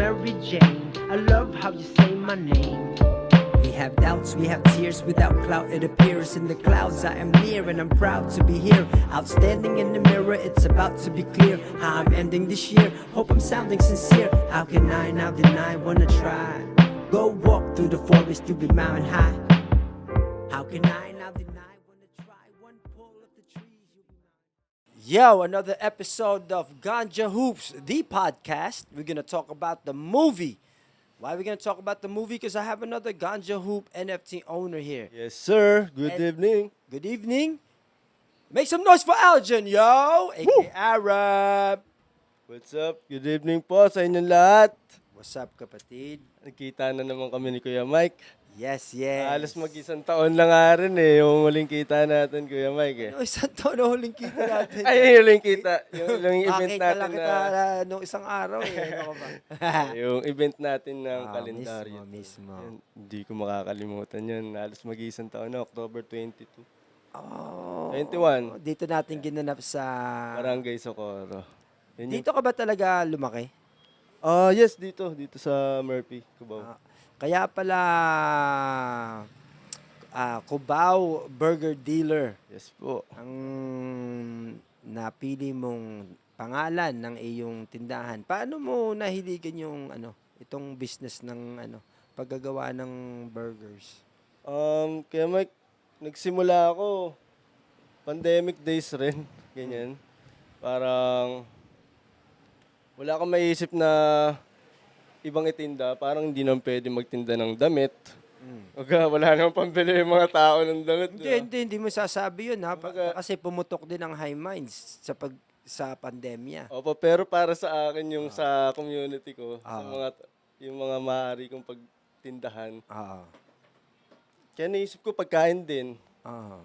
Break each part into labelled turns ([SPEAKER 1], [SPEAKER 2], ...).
[SPEAKER 1] Mary Jane. I love how you say my name.
[SPEAKER 2] We have doubts, we have tears without clout. It appears in the clouds. I am near and I'm proud to be here. Outstanding in the mirror, it's about to be clear how I'm ending this year. Hope I'm sounding sincere. How can I now deny? Wanna try? Go walk through the forest, you'll be mountain high. How can I now deny? Wanna try? One pull of the trees, you'll be mountain. Yo, another episode of Ganja Hoops, the podcast. We're gonna talk about the movie. Why are we going to talk about the movie? Because I have another Ganja Hoop NFT owner here.
[SPEAKER 3] Yes, sir. Good
[SPEAKER 2] And-
[SPEAKER 3] evening.
[SPEAKER 2] Good evening. Make some noise for Aljan, yo! A.K.A. Arab.
[SPEAKER 3] What's up? Good evening po sa inyong lahat.
[SPEAKER 2] What's up, kapatid?
[SPEAKER 3] Nagkita na naman kami ni Kuya Mike.
[SPEAKER 2] Yes, yes.
[SPEAKER 3] Halos mag-isang taon lang nga rin yung huling kita natin, Kuya Mike.
[SPEAKER 2] Ano, isang taon na huling kita natin.
[SPEAKER 3] Ay, yung huling kita. Yung huling event
[SPEAKER 2] Nakita lang
[SPEAKER 3] natin
[SPEAKER 2] kita
[SPEAKER 3] na...
[SPEAKER 2] nung isang araw eh. Ano ka ba?
[SPEAKER 3] yung event natin ng kalendaryo.
[SPEAKER 2] Mismo.
[SPEAKER 3] Yan, hindi ko makakalimutan yun. Halos mag-isang taon na, October 22.
[SPEAKER 2] Oh,
[SPEAKER 3] 21.
[SPEAKER 2] Dito natin ginanap sa...
[SPEAKER 3] Barangay Socorro. Yun yung-
[SPEAKER 2] Dito ka ba talaga lumaki?
[SPEAKER 3] Yes, dito. Dito sa Murphy, Cubao.
[SPEAKER 2] Kaya pala Cubao Burger Dealer
[SPEAKER 3] Yes po.
[SPEAKER 2] ang napili mong pangalan ng iyong tindahan. Paano mo nahiligan yung itong business ng paggagawa ng burgers?
[SPEAKER 3] Kaya Mike, nagsimula ako, pandemic days rin, ganyan. Parang, wala akong maisip na ibang itinda, parang hindi naman pwede magtinda ng damit. Wala naman pambili yung mga tao ng damit.
[SPEAKER 2] Hindi mo sasabi yun ha.
[SPEAKER 3] Kumbaga-
[SPEAKER 2] Kasi pumutok din ang high minds sa pandemya.
[SPEAKER 3] Opo, pero para sa akin yung sa community ko, sa
[SPEAKER 2] Ah.
[SPEAKER 3] yung mga maaari kong pagtindahan.
[SPEAKER 2] Ah.
[SPEAKER 3] Kaya naisip ko pagkain din.
[SPEAKER 2] Ah.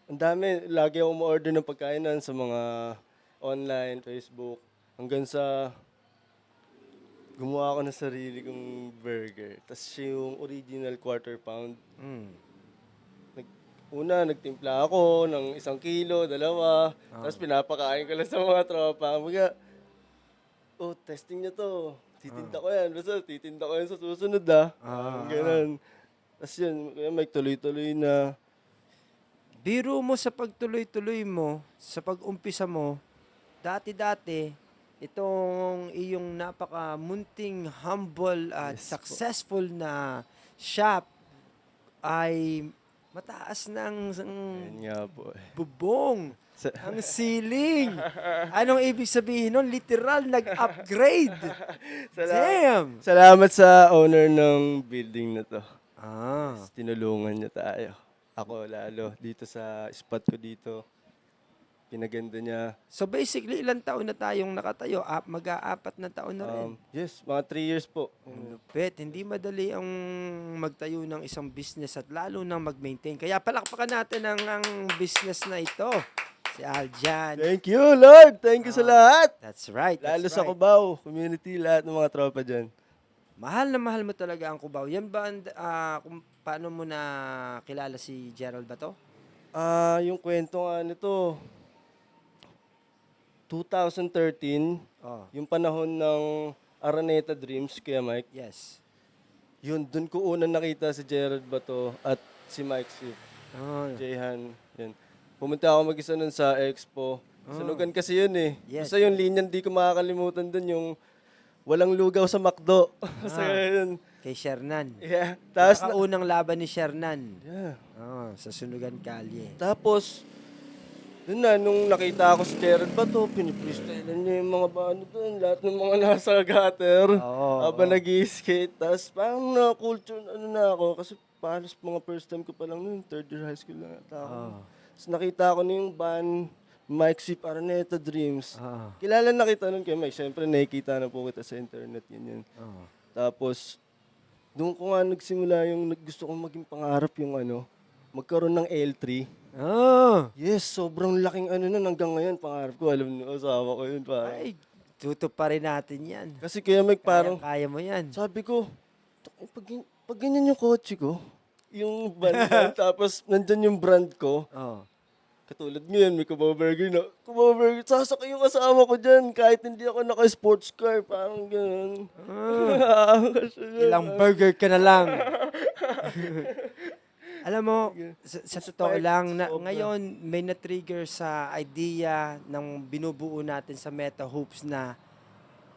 [SPEAKER 3] Ang dami, lagi ako ma-order ng pagkainan sa mga online, Facebook, hanggang sa gumawa ako ng sarili kong burger. Tapos yung original quarter pound.
[SPEAKER 2] Mm.
[SPEAKER 3] Nagtimpla ako ng 1 kilo, 2. Tapos pinapakain ko lang sa mga tropa. Mga, testing nyo to. Titinda ko yan. Basta titinda ko yan sa susunod Ganun. Tapos yun, kaya may tuloy-tuloy na.
[SPEAKER 2] Biro mo sa pagtuloy-tuloy mo, sa pag-umpisa mo, dati-dati, itong iyong napaka-munting, humble at successful na shop ay mataas ng
[SPEAKER 3] Yan nga po.
[SPEAKER 2] bubong,
[SPEAKER 3] Sa-
[SPEAKER 2] ang ceiling. Anong ibig sabihin nun? Literal, nag-upgrade. Damn!
[SPEAKER 3] Salamat sa owner ng building na to.
[SPEAKER 2] Ah,
[SPEAKER 3] Tinulungan niya tayo. Ako lalo, dito sa spot ko dito. Pinaganda niya.
[SPEAKER 2] so basically, ilang taon na tayong nakatayo? Mag-aapat na taon na rin.
[SPEAKER 3] Yes, mga 3 years po.
[SPEAKER 2] Lupit, hindi madali ang magtayo ng isang business at lalo na mag-maintain. Kaya palakpakan natin ang business na ito. Si Aljan.
[SPEAKER 3] Thank you, Lord! Thank you sa lahat!
[SPEAKER 2] That's right.
[SPEAKER 3] Lalo
[SPEAKER 2] That's
[SPEAKER 3] sa
[SPEAKER 2] right.
[SPEAKER 3] Cubao, community, lahat ng mga tropa dyan.
[SPEAKER 2] Mahal na mahal mo talaga ang Cubao. Yan ba, kung paano mo na kilala si Gerald ba to?
[SPEAKER 3] Yung kwento nga nito, 2013,
[SPEAKER 2] Oh,
[SPEAKER 3] yung panahon ng Araneta Dreams, kaya Mike,
[SPEAKER 2] yes.
[SPEAKER 3] yun, dun ko unang nakita si Gerald Bato at si Mike Swift.
[SPEAKER 2] Oh,
[SPEAKER 3] Jayhan, yun. Pumunta ako mag-isa nun sa Expo. Sunugan kasi yun eh.
[SPEAKER 2] Yes.
[SPEAKER 3] Basta yung linya, di ko makakalimutan dun, yung walang lugaw sa McDo. Kasi yun.
[SPEAKER 2] kay Shernan.
[SPEAKER 3] Yeah. Tapos,
[SPEAKER 2] Unang laban ni Shernan.
[SPEAKER 3] yeah.
[SPEAKER 2] Sa Sunugan Kalye.
[SPEAKER 3] Tapos, dun na, nung nakita ako si Gerald Bato, piniprestylan niya yung mga bano dun, lahat ng mga nasa gutter,
[SPEAKER 2] Oo,
[SPEAKER 3] habang nag-skate. Tapos, parang na-culture, na ako, kasi palos mga first time ko pa lang nun, 3rd year high school lang ata ako. Tapos nakita ko na yung band, Mike Sip, Araneta Dreams. Kilala na kita nun kay Mike. Siyempre, nakikita na po kita sa internet, yun. Tapos, doon ko nga nagsimula yung gusto kong maging pangarap yung magkaroon ng L3. Yes, sobrang laking nun hanggang ngayon. Pangarap ko, alam niyo, asawa ko yun. Parang.
[SPEAKER 2] Ay, tutuparin natin yan.
[SPEAKER 3] Kasi kaya Mike, parang,
[SPEAKER 2] Kaya mo yan.
[SPEAKER 3] sabi ko, pag ganyan yung kotse ko, yung banda, tapos nandyan yung brand ko,
[SPEAKER 2] Oh.
[SPEAKER 3] Katulad ngayon, may Cubao Burger na. Cubao Burger, sasakay yung kasama ko dyan kahit hindi ako naka-sports car. Parang gano'n.
[SPEAKER 2] Ilang burger ka na lang. Alam mo, sa totoo lang, na,
[SPEAKER 3] sobra.
[SPEAKER 2] ngayon may na-trigger sa idea ng binubuo natin sa Meta Hoops na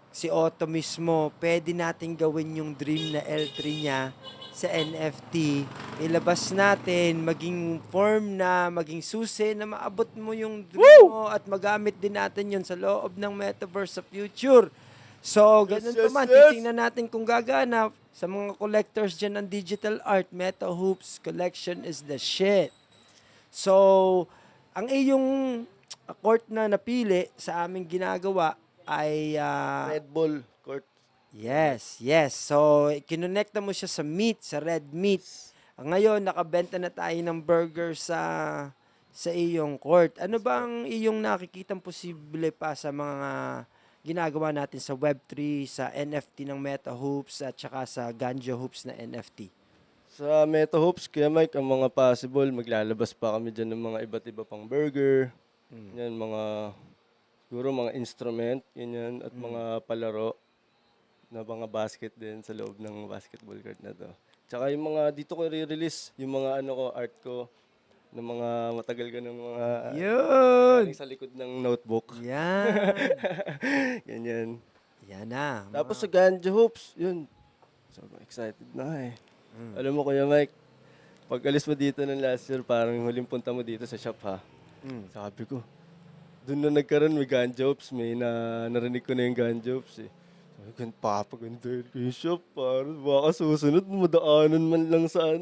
[SPEAKER 2] si Otto mismo, pwede natin gawin yung dream na L3 niya sa NFT. Ilabas natin, maging form na, maging susi na maabot mo yung dream mo at magamit din natin yun sa loob ng Metaverse sa future. So, ganun
[SPEAKER 3] Yes,
[SPEAKER 2] pa man,
[SPEAKER 3] yes.
[SPEAKER 2] titingnan natin kung gagana sa mga collectors dyan ng digital art. Meta Hoops collection is the shit. So, ang iyong court na napili sa aming ginagawa ay
[SPEAKER 3] Red Bull Court.
[SPEAKER 2] yes. So, kinonekta mo siya sa meat, sa red meat. Ngayon, nakabenta na tayo ng burger sa iyong court. Ano ba ang iyong nakikitang posible pa sa mga ginagawa natin sa Web3, sa NFT ng Meta Hoops, at saka sa Ganja Hoops na NFT?
[SPEAKER 3] Sa Meta Hoops, Kuya Mike, ang mga possible, maglalabas pa kami dyan ng mga iba't iba pang burger. Yan, siguro mga instrument, yan, at mga palaro na mga basket din sa loob ng basketball court na to. Tsaka yung mga, dito ko re-release, yung mga art ko, ng mga matagal ka ng mga
[SPEAKER 2] Yun!
[SPEAKER 3] galing sa likod ng notebook.
[SPEAKER 2] Yan!
[SPEAKER 3] Ganyan.
[SPEAKER 2] Yan na.
[SPEAKER 3] Tapos sa Ganja Hoops, yun. Sobrang excited na eh. Alam mo Kuya Mike, pag alis mo dito ng last year, parang huling punta mo dito sa shop ha. Sabi ko, doon na nagkaroon, may Ganja Hoops, narinig ko na yung Ganja Hoops eh. Sabi ko, papaganda yung shop, parang baka susunod, madaanan man lang sa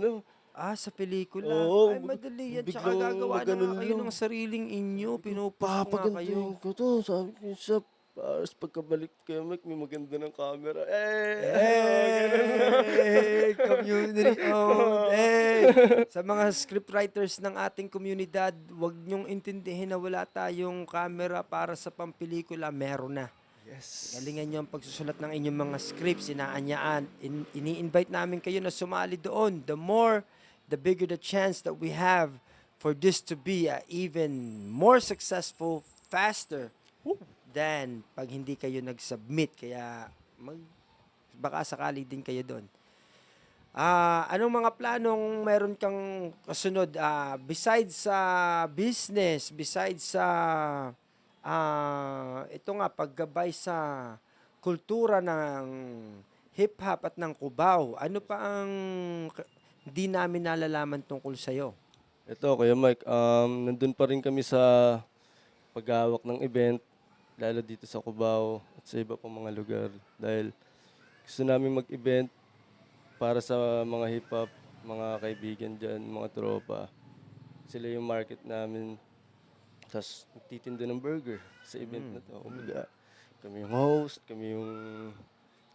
[SPEAKER 2] sa pelikula.
[SPEAKER 3] Oo,
[SPEAKER 2] Ay, madali yan. Tsaka
[SPEAKER 3] biglang
[SPEAKER 2] gagawa na
[SPEAKER 3] maganon
[SPEAKER 2] nga kayo
[SPEAKER 3] lang.
[SPEAKER 2] ng sariling inyo. Pinupost ko nga kayo.
[SPEAKER 3] Papagandahin ko to. Sabi ko yung shop, para pagkabalik kay Mike, may maganda ng camera.
[SPEAKER 2] Hey, community owned. Hey. Sa mga scriptwriters ng ating komunidad, huwag niyong intindihin na wala tayong camera para sa pampelikula. Meron na.
[SPEAKER 3] Yes.
[SPEAKER 2] Galingan niyo ang pagsusulat ng inyong mga scripts, inaanyaan. Ini-invite namin kayo na sumali doon. The more, the bigger the chance that we have for this to be even more successful, faster than pag hindi kayo nag-submit. Kaya baka sakali din kayo doon. Anong mga planong meron kang kasunod? Besides sa business, besides sa ito nga, paggabay sa kultura ng hip-hop at ng Cubao, ano pa ang di namin nalalaman tungkol sa'yo?
[SPEAKER 3] Ito, Kuya Mike, nandun pa rin kami sa paghawak ng event, lalo dito sa Cubao at sa iba pang mga lugar. Dahil gusto namin mag-event para sa mga hip-hop, mga kaibigan dyan, mga tropa. Sila yung market namin. Tapos nagtitinda ng burger sa event na to. Kumbaga, kami yung host, kami yung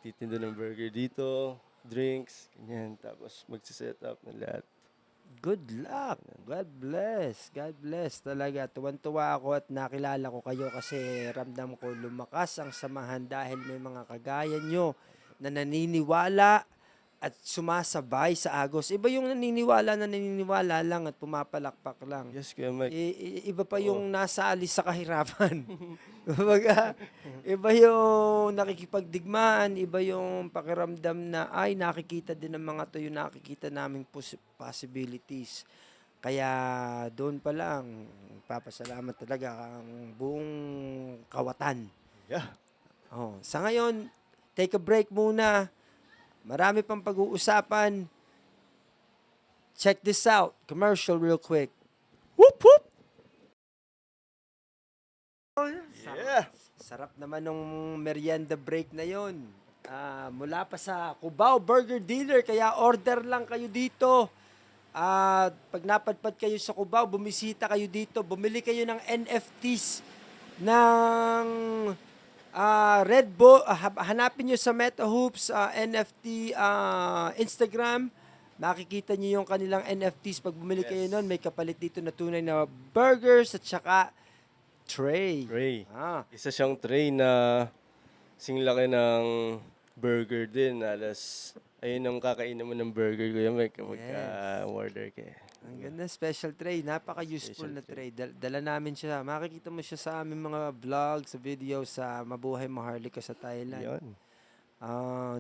[SPEAKER 3] titinda ng burger dito, drinks, ganyan. Tapos magsiset up ng lahat.
[SPEAKER 2] Good luck. God bless. God bless talaga. Tuwan-tuwa ako at nakilala ko kayo kasi ramdam ko lumakas ang samahan dahil may mga kagaya nyo na naniniwala at sumasabay sa agos. Iba yung naniniwala lang at pumapalakpak lang.
[SPEAKER 3] Yes, Kuya Mike.
[SPEAKER 2] Iba pa yung nasa alis sa kahirapan. Kumbaga, iba yung nakikipagdigmaan, iba yung pakiramdam na ay nakikita din ng mga to yung nakikita naming possibilities. Kaya doon pa lang, papasalamat talaga ang buong kawatan.
[SPEAKER 3] Yeah.
[SPEAKER 2] Sa ngayon, take a break muna. Marami pang pag-uusapan. Check this out. Commercial real quick.
[SPEAKER 3] Whoop, whoop.
[SPEAKER 2] Yeah. Sarap naman nung merienda break na yon. Mula pa sa Cubao Burger Dealer. Kaya order lang kayo dito. Pag napadpad kayo sa Cubao, bumisita kayo dito. Bumili kayo ng NFTs ng Red Bull. Hanapin nyo sa Meta Hoops NFT Instagram. Makikita nyo yung kanilang NFTs. Pag bumili kayo nun, may kapalit dito na tunay na burgers at saka tray.
[SPEAKER 3] Tray. Isa siyang tray na singlaki ng burger din. Ayun ang kakainin mo ng burger, Kuya Mike, kapag order ka.
[SPEAKER 4] Ang ganda, special tray. Napaka-useful
[SPEAKER 3] Special
[SPEAKER 4] na tray. Dala namin siya. Makikita mo siya sa aming mga vlog, sa video, sa Mabuhay Maharlika sa Thailand.
[SPEAKER 3] Yun.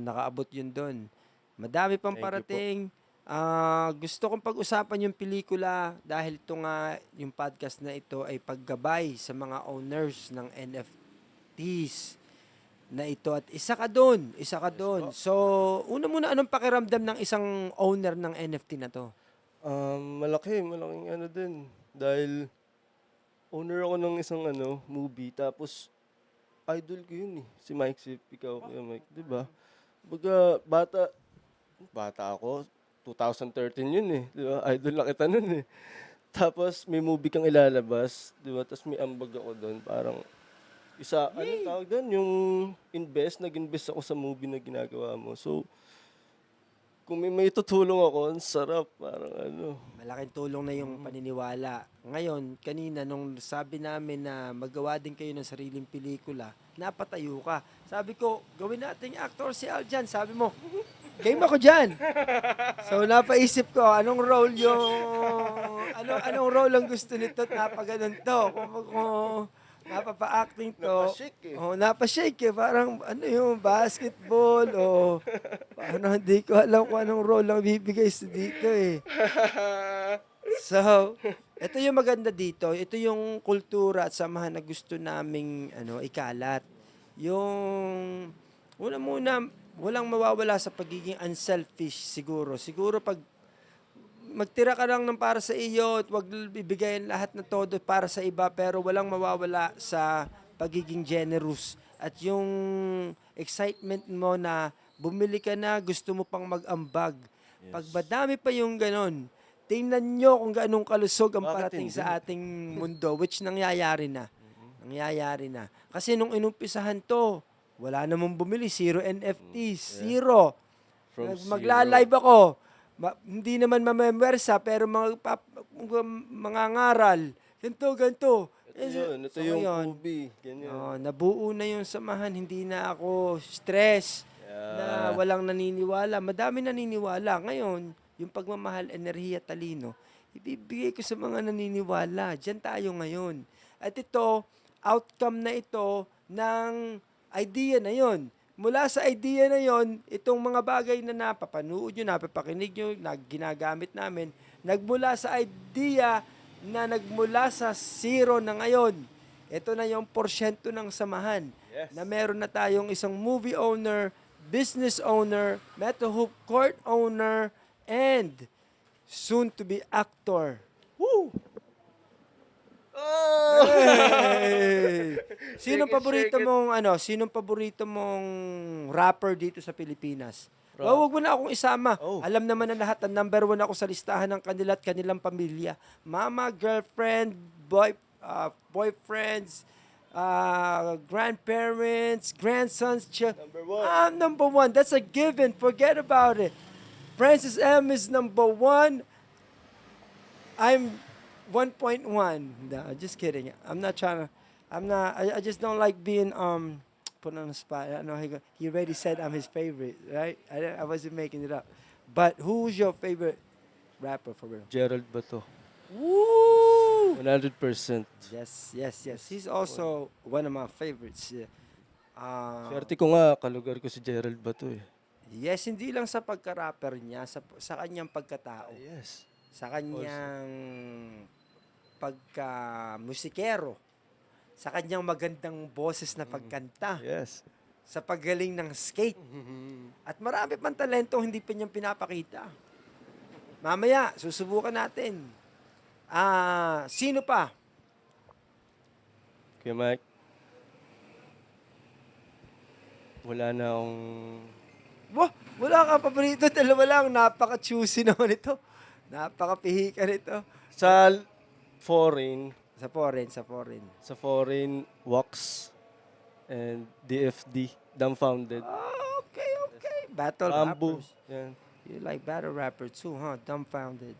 [SPEAKER 4] Nakaabot yun doon. Madami pang
[SPEAKER 3] Thank you po.
[SPEAKER 4] parating. Gusto kong pag-usapan yung pelikula dahil ito nga, yung podcast na ito ay paggabay sa mga owners ng NFTs na ito. At isa ka doon. So, una muna, anong pakiramdam ng isang owner ng NFT na to?
[SPEAKER 3] Malaking ano din. Dahil owner ako ng isang movie. Tapos, idol ko yun eh. Si Mike Sip, ikaw, Kuya Mike. Diba? Baga, bata ako. 2013 yun eh. Diba? Idol lang kita nun eh. Tapos, may movie kang ilalabas. Diba? Tapos may ambag ako doon. Parang, anong tawag doon? Yung nag-invest ako sa movie na ginagawa mo. So, kung may tutulong ako, ang sarap. Parang
[SPEAKER 4] Malaking tulong na yung paniniwala. Ngayon, kanina, nung sabi namin na magawa din kayo ng sariling pelikula, napatayo ka. Sabi ko, gawin nating actor si Al dyan. Sabi mo, game ako dyan. So, napaisip ko, anong role ang gusto nito at napaganon to. Kung napapa-acting to.
[SPEAKER 3] Napashake eh.
[SPEAKER 4] Napashake eh. Parang, yung basketball o parang hindi ko alam kung anong role ang bibigay sa dito eh. So, ito yung maganda dito. Ito yung kultura at samahan na gusto naming ikalat. Yung, una-muna, walang mawawala sa pagiging unselfish siguro. Siguro pag magtira ka lang ng para sa iyo at wag bibigayin lahat na todo para sa iba, pero walang mawawala sa pagiging generous. At yung excitement mo na bumili ka na, gusto mo pang mag-ambag. Pag madami pa yung ganon, tingnan nyo kung gaanong kalusog ang
[SPEAKER 3] Bakit
[SPEAKER 4] parating
[SPEAKER 3] hindi?
[SPEAKER 4] sa ating mundo, which nangyayari na. Nangyayari na. Kasi nung inumpisahan to, wala namang bumili, zero NFTs, zero.
[SPEAKER 3] From
[SPEAKER 4] Magla-live ako. Hindi naman mamemwersa, pero mga ngaral. Ganto.
[SPEAKER 3] Ito yung movie. Ganyan.
[SPEAKER 4] Nabuo na yung samahan. Hindi na ako stress na walang naniniwala. Madami naniniwala. Ngayon, yung pagmamahal, enerhiya, talino, ibibigay ko sa mga naniniwala. Diyan tayo ngayon. At ito, outcome na ito ng idea na yon. Mula sa idea na yon, itong mga bagay na napapanood nyo, napapakinig nyo, ginagamit namin, nagmula sa idea na nagmula sa zero na ngayon. Ito na yung porsyento ng samahan.
[SPEAKER 3] Yes.
[SPEAKER 4] Na meron na tayong isang movie owner, business owner, Metro Hoop Court owner, and soon to be actor. Woo! Hey! Sinong paborito mong rapper dito sa Pilipinas? Wag mo na akong isama. Alam naman na lahat, ang number 1 ako sa listahan ng kanila at kanilang pamilya. Mama, girlfriend, boyfriends, grandparents, grandsons,
[SPEAKER 3] Number 1.
[SPEAKER 4] Number 1. That's a given. Forget about it. Francis M is number 1. I'm 1.1. No, just kidding. I just don't like being put on the spot. I know he already said I'm his favorite, right? I wasn't making it up. But who's your favorite rapper for real?
[SPEAKER 3] Gerald Bato.
[SPEAKER 4] Woo!
[SPEAKER 3] 100%.
[SPEAKER 4] Yes. He's also one of my favorites. Yeah.
[SPEAKER 3] Swerte ko nga, kalugar ko si Gerald Bato eh.
[SPEAKER 4] Yes, hindi lang sa pagka-rapper niya, sa kanyang pagkatao.
[SPEAKER 3] Yes.
[SPEAKER 4] Sa kanyang pagka-musikero, sa kanyang magandang boses na pagkanta,
[SPEAKER 3] Yes.
[SPEAKER 4] sa paggaling ng skate. At marami pang talento hindi pa niyang pinapakita. Mamaya, susubukan natin. Sino pa?
[SPEAKER 3] Kuya Mike, wala na akong...
[SPEAKER 4] Wala kang paborito, dalawa lang. Napaka-choosy naman ito. Napaka-pihika nito.
[SPEAKER 3] Sa foreign,
[SPEAKER 4] Sa foreign.
[SPEAKER 3] Wax and DFD, Dumbfounded.
[SPEAKER 4] Okay. Battle
[SPEAKER 3] Bamboo.
[SPEAKER 4] rappers.
[SPEAKER 3] Yan.
[SPEAKER 4] You like battle rapper too, huh? Dumbfounded.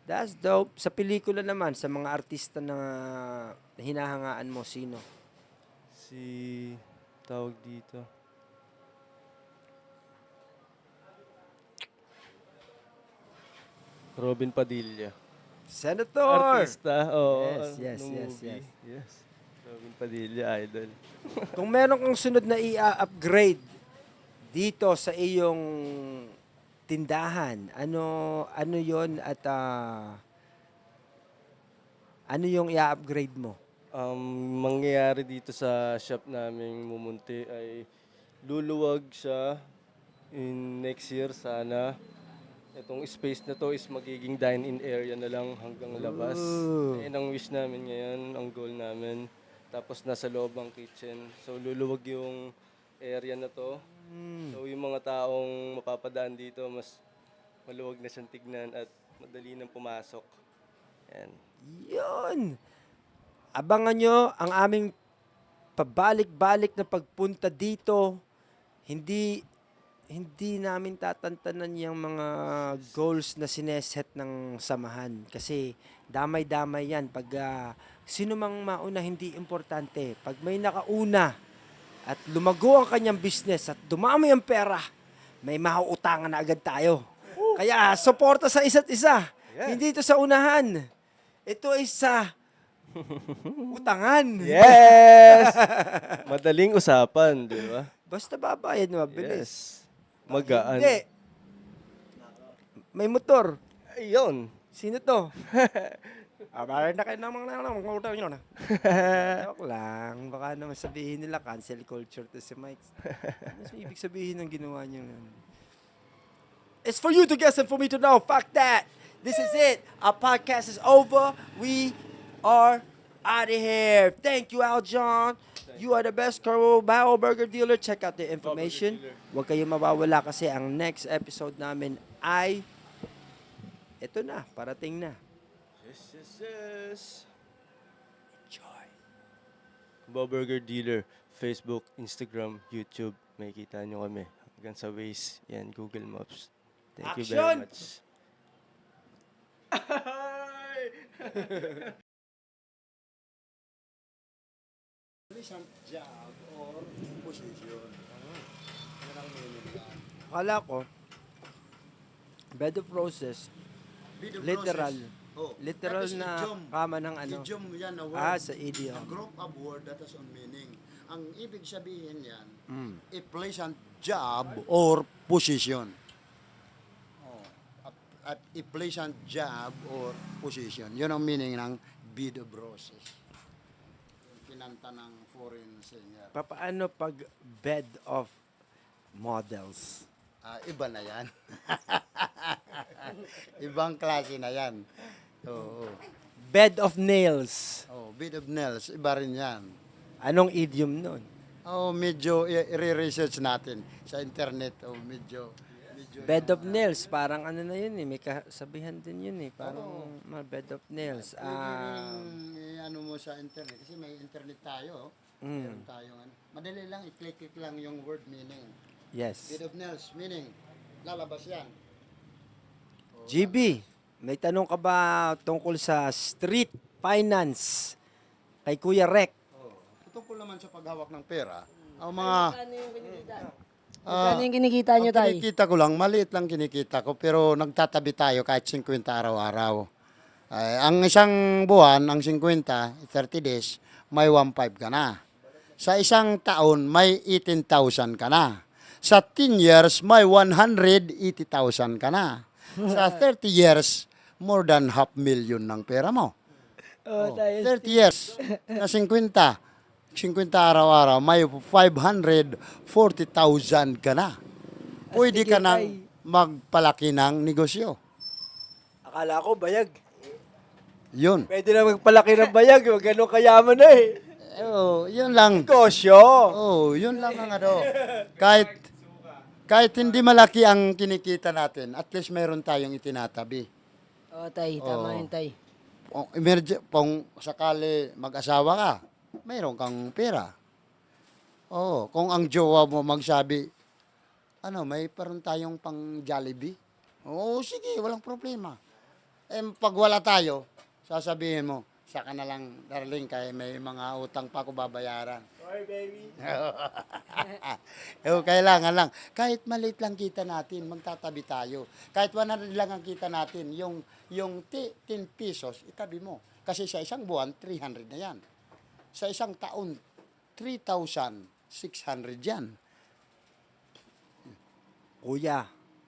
[SPEAKER 4] That's dope. Sa pelikula naman, sa mga artista na hinahangaan mo, sino?
[SPEAKER 3] Si... tawag dito. Robin Padilla.
[SPEAKER 4] Senator!
[SPEAKER 3] Artista, oo.
[SPEAKER 4] Yes,
[SPEAKER 3] ng
[SPEAKER 4] yes,
[SPEAKER 3] movie.
[SPEAKER 4] yes.
[SPEAKER 3] Yes. Robin Padilla, idol.
[SPEAKER 4] Kung meron kang sunod na i-upgrade dito sa iyong tindahan, ano yon at ano yung i-upgrade mo?
[SPEAKER 3] Mangyayari dito sa shop naming mumunti ay luluwag siya in next year sana. Itong space na to is magiging dine-in area na lang hanggang labas.
[SPEAKER 4] Ooh.
[SPEAKER 3] Ayun ang wish namin ngayon, ang goal namin. Tapos nasa loob ang kitchen. So luluwag yung area na to. So yung mga taong mapapadaan dito, mas maluwag na siyang tignan at madali nang pumasok. Yan.
[SPEAKER 4] Yun! Abangan nyo ang aming pabalik-balik na pagpunta dito. Hindi namin tatantanan yung mga goals na sineset ng samahan. Kasi damay-damay yan. Pag sino mang mauna, hindi importante. Pag may nakauna at lumago ang kanyang business at dumami ang pera, may mauutangan na agad tayo. Kaya suporta sa isa't isa. Hindi ito sa unahan. Ito ay sa utangan.
[SPEAKER 3] Yes! Madaling usapan, di ba?
[SPEAKER 4] Basta babayad na mabilis.
[SPEAKER 3] Yes. Magaan.
[SPEAKER 4] Hindi. May motor.
[SPEAKER 3] Ayun.
[SPEAKER 4] Sino to? Parang na kayo namang motor nyo na. Joke lang. Baka naman sabihin nila cancel culture to si Mike. Ano ibig sabihin ng ginawa niyo yun? It's for you to guess and for me to know. Fuck that. This is it. Our podcast is over. We are out of here. Thank you, Al John. You are the best Bao Burger Dealer. Check out the information. Huwag kayong mawawala kasi ang next episode namin ay ito na, parating na.
[SPEAKER 3] Yes.
[SPEAKER 4] Enjoy.
[SPEAKER 3] Bao Burger Dealer, Facebook, Instagram, YouTube. May kita nyo kami. Hanggang sa Waze. Yan, Google Maps. Thank you very
[SPEAKER 4] Action!
[SPEAKER 3] much.
[SPEAKER 4] Akala ko, bed of roses, literal. Literal na kama ng ano.
[SPEAKER 5] Idiom yan na word.
[SPEAKER 4] Sa idiom.
[SPEAKER 5] A group of word that has on meaning. Ang ibig sabihin yan,
[SPEAKER 4] Mm.
[SPEAKER 5] a pleasant job or position. At a pleasant job or position. Yun ang meaning ng bed of roses. Yung kinanta ng foreign singer.
[SPEAKER 4] Paano pag bed of models?
[SPEAKER 5] Iba na yan. Ibang klase na yan. Oo.
[SPEAKER 4] Bed of nails.
[SPEAKER 5] Bed of nails, iba rin yan.
[SPEAKER 4] Anong idiom nun?
[SPEAKER 5] Medyo i-research natin sa internet. Medyo
[SPEAKER 4] Bed of nails, parang ano na yun eh. May kasabihan din yun eh. Parang bed of nails.
[SPEAKER 5] ano mo sa internet kasi may internet tayo. Meron tayong ano. Madali lang i-click lang yung word meaning.
[SPEAKER 4] Yes.
[SPEAKER 5] Bed of nails meaning lalabas yan.
[SPEAKER 4] GB, may tanong ka ba tungkol sa street finance kay Kuya Rek?
[SPEAKER 5] Tungkol naman sa paghawak ng pera, ang mga
[SPEAKER 6] Magkano yung kinikita nyo,
[SPEAKER 5] ang
[SPEAKER 6] tay?
[SPEAKER 5] kinikita ko lang, maliit lang kinikita ko, pero nagtatabi tayo kahit 50 araw-araw. Ang isang buwan, ang 50, 30 days, may 1.5 ka na. Sa isang taon, may 18,000 ka na. Sa 10 years, may 180,000 ka na. Sa 30 years, more than 500,000 ng pera mo. 30 years, na 50 araw-araw, may 540,000 ka na. Pwede ka nang magpalaki ng negosyo.
[SPEAKER 4] Akala ko bayag.
[SPEAKER 5] Yun.
[SPEAKER 4] Pwede na magpalaki ng bayag. Gano'ng kayaman na eh.
[SPEAKER 5] Yun lang.
[SPEAKER 4] Negosyo.
[SPEAKER 5] Yun lang ang ano. Kahit hindi malaki ang kinikita natin, at least mayroon tayong itinatabi.
[SPEAKER 6] Tay, tama yun, tay.
[SPEAKER 5] Kung sakali mag-asawa ka, mayroon kang pera. Kung ang jowa mo magsabi, may parang tayong pang Jollibee. Sige, walang problema. Pag wala tayo, sasabihin mo, Saka na lang, darling, kaya may mga utang pa ako babayaran.
[SPEAKER 4] Sorry, baby.
[SPEAKER 5] Kailangan lang. Kahit maliit lang kita natin, magtatabi tayo. Kahit 100 lang ang kita natin, yung 10 pesos, itabi mo. Kasi sa isang buwan, 300 na yan. Sa isang taon, 3,600 yan.
[SPEAKER 4] Kuya,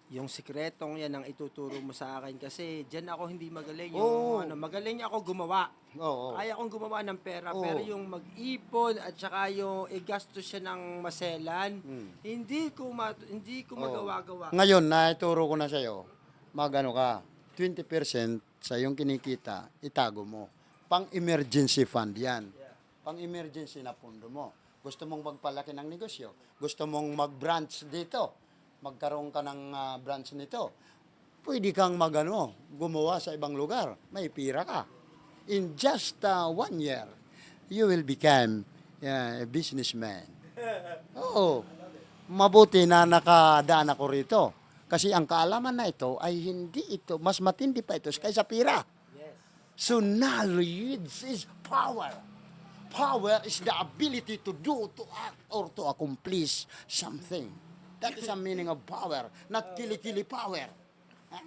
[SPEAKER 4] yung sikretong yan ang ituturo mo sa akin kasi diyan ako hindi magaling.
[SPEAKER 5] Oo.
[SPEAKER 4] Magaling ako gumawa.
[SPEAKER 5] Oo.
[SPEAKER 4] Kaya akong gumawa ng pera,
[SPEAKER 5] Oo.
[SPEAKER 4] pero yung mag-ipon at saka yung igastos siya ng maselan, hindi ko magawa-gawa.
[SPEAKER 5] Ngayon, naituro ko na sa'yo, magano ka, 20% sa yung kinikita, itago mo. Pang-emergency fund yan. Pang-emergency na pundo mo. Gusto mong magpalaki ng negosyo. Gusto mong mag-branch dito. Magkaroon ka ng branch nito. Pwede kang gumawa sa ibang lugar. May pira ka. In just 1 year, you will become a businessman. Oo. Mabuti na nakadaan ako rito. Kasi ang kaalaman na ito ay hindi ito, mas matindi pa ito kaysa pira. So knowledge is power. Power is the ability to do, to act, or to accomplish something. That is the meaning of power, not kili-kili power. Huh?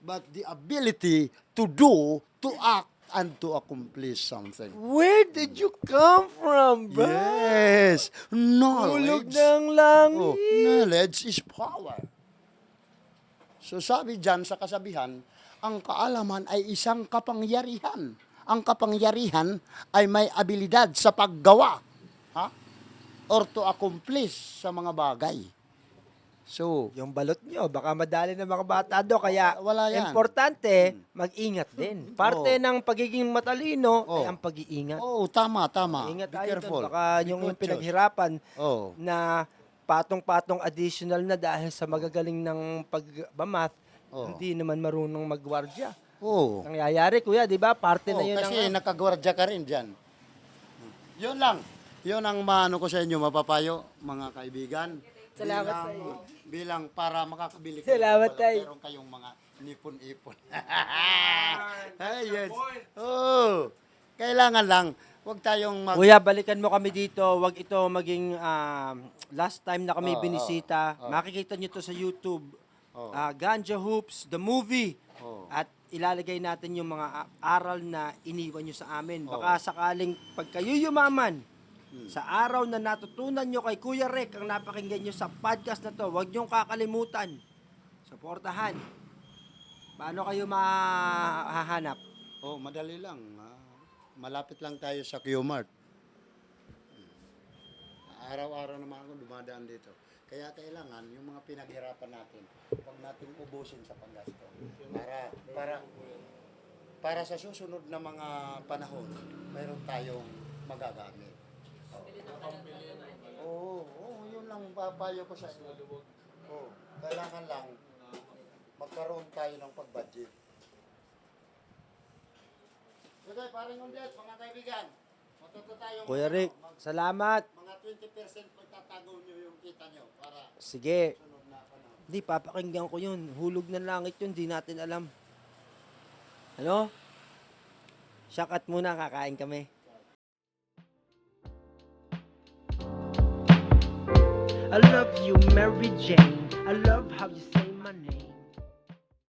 [SPEAKER 5] But the ability to do, to act, and to accomplish something.
[SPEAKER 4] Where did you come from, bro?
[SPEAKER 5] Yes,
[SPEAKER 4] Hulog
[SPEAKER 5] knowledge.
[SPEAKER 4] ng langit.
[SPEAKER 5] Oh, knowledge is power. So sabi dyan sa kasabihan, ang kaalaman ay isang kapangyarihan. Ang kapangyarihan ay may abilidad sa paggawa. Ha? Or to accomplish sa mga bagay. So,
[SPEAKER 4] Yung balot nyo, baka madali ng mga bata do. Kaya
[SPEAKER 5] Wala yan.
[SPEAKER 4] importante, mag-ingat din. Parte ng pagiging matalino ay
[SPEAKER 5] Oh.
[SPEAKER 4] ang pag-iingat.
[SPEAKER 5] tama.
[SPEAKER 4] Ingat
[SPEAKER 5] Be
[SPEAKER 4] tayo
[SPEAKER 5] careful.
[SPEAKER 4] doon. Baka yung
[SPEAKER 5] Be cautious.
[SPEAKER 4] pinaghirapan
[SPEAKER 5] Oh.
[SPEAKER 4] na patong-patong additional na dahil sa magagaling ng pagbamath,
[SPEAKER 5] Oh.
[SPEAKER 4] hindi naman marunong magwardya.
[SPEAKER 5] Oh.
[SPEAKER 4] Nangyayari, kuya, di ba? Parte na yun
[SPEAKER 5] Kasi
[SPEAKER 4] ng...
[SPEAKER 5] nakagwardya ka rin dyan. Yun lang. Yun ang maano ko sa inyo, mapapayo, mga kaibigan.
[SPEAKER 6] Salamat
[SPEAKER 5] bilang para makakabili
[SPEAKER 6] Salamat, tay.
[SPEAKER 5] Meron kayong mga nipon-ipon. Ay, yes. Oh. Kailangan lang, huwag tayong
[SPEAKER 4] Kuya, balikan mo kami dito. Wag ito maging last time na kami
[SPEAKER 5] Oo,
[SPEAKER 4] binisita. Makikita nyo to sa YouTube. Ganja Hoops, the movie.
[SPEAKER 5] Oo.
[SPEAKER 4] At ilalagay natin yung mga aral na iniwan nyo sa amin. Baka sakaling pag kayo yumaman, sa araw na natutunan nyo kay Kuya Rick ang napakinggan nyo sa podcast na to, huwag nyo kakalimutan. Suportahan. Paano kayo mahahanap?
[SPEAKER 5] Oh, madali lang. Malapit lang tayo sa Q-Mart. Araw-araw naman ako dumadaan dito. Kaya kailangan yung mga pinaghirapan natin, huwag natin ubusin sa panggasto. Para sa susunod na mga panahon, mayroon tayong magagamit. Oo, yun lang papayo ko sa inyo. Oo, kailangan lang magkaroon tayo ng pag-budget. Okay, parang undet, mga kaibigan. Matuto tayo.
[SPEAKER 4] Kuya Rick, salamat.
[SPEAKER 5] Mga 20% pagtatago nyo yung kita nyo para
[SPEAKER 4] Sige.
[SPEAKER 5] sunod na panahon.
[SPEAKER 4] Hindi, papakinggan ko yun. Hulog ng langit yun, di natin alam. Ano? Shakat muna, kakain kami.
[SPEAKER 1] I love you, Mary Jane. I love how you say my name.